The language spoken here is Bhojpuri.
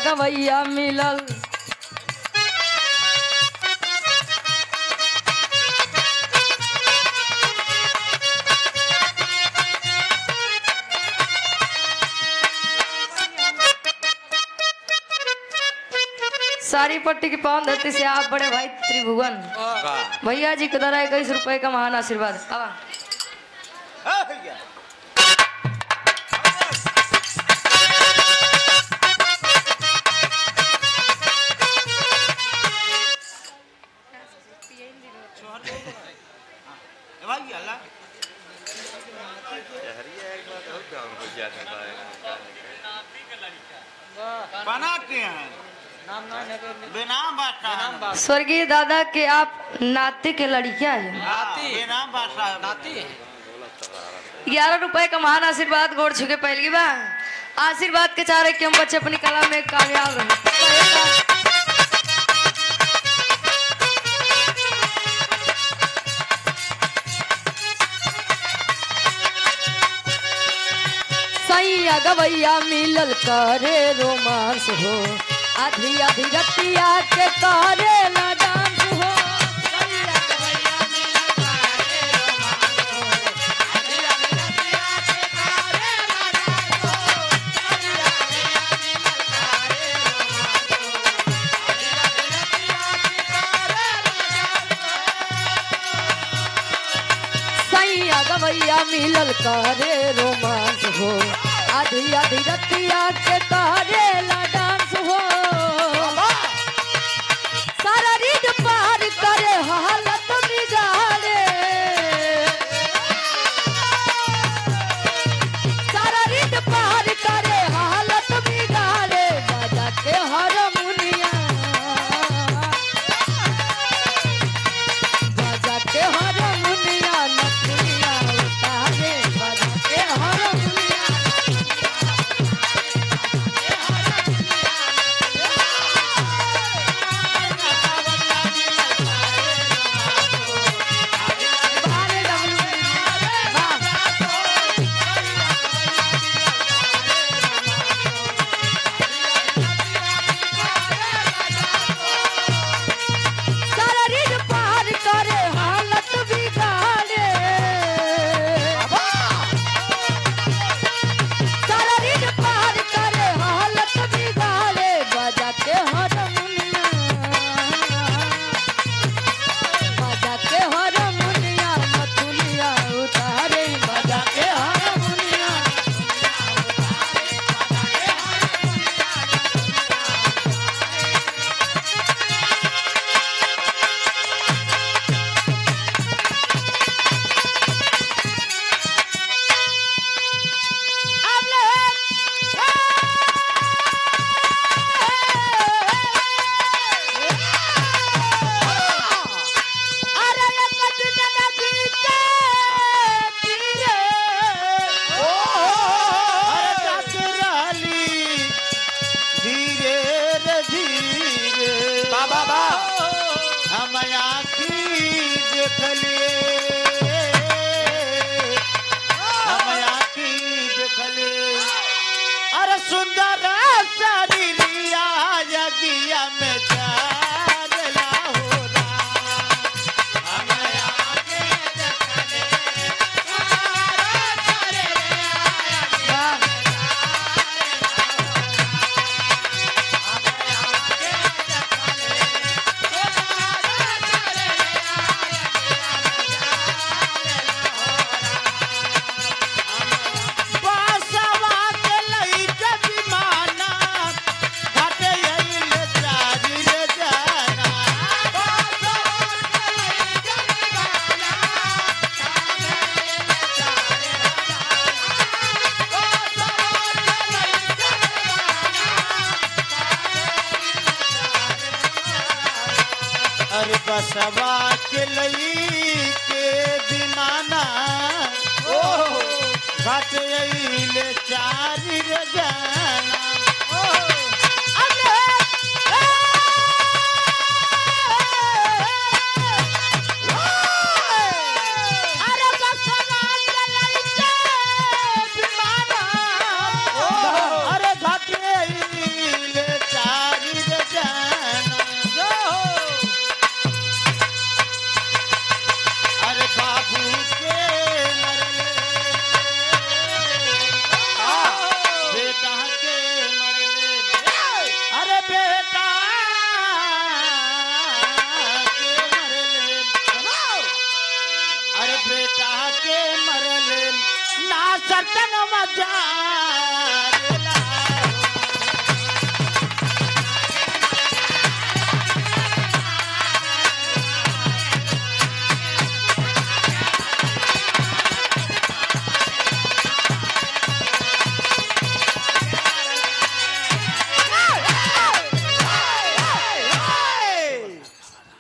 गवैया मिलल। सारी पट्टी की पावन धरती से आप बड़े भाई त्रिभुवन भैया जी के द्वारा 21 रुपए का महान आशीर्वाद। बना के हैं स्वर्गीय दादा के आप नाते के लड़कियां हैं। बेनाम बादशाह नाती 11 रुपए का महान आशीर्वाद गोड़ छुके पहली बार आशीर्वाद के चारे कि हम बच्चे अपनी कला में कामयाब रहे। सैया गवैया मिलल करे रोमांस हो आधी आधी रतिया के करे ना डांस हो। सैया गवैया मिलल करे रोमांस हो आधी आधी रतिया के करे ना डांस हो। सैया गवैया मिलल करे रोमांस हो आधी आधी रतिया के करे ना डांस हो। सैया गवैया मिलल करे रोमांस हो आधी आधी रतिया के करे ला डांस हो। सारा रीड पार करे हालत बिगाड़े सारा रीड पार करे हालत बिगाड़े बाजा के हारमोनिया बाजा के हारमोनिया नचनिया उतारे बाजा के हारमोनिया। अरे सुंदर शरीरिया यगिया में चारला हो अरे बसवा के लई के दीवाना घाट ले चारी रे जाना अरे घाट ले बेटा के मरले ना सटन मजार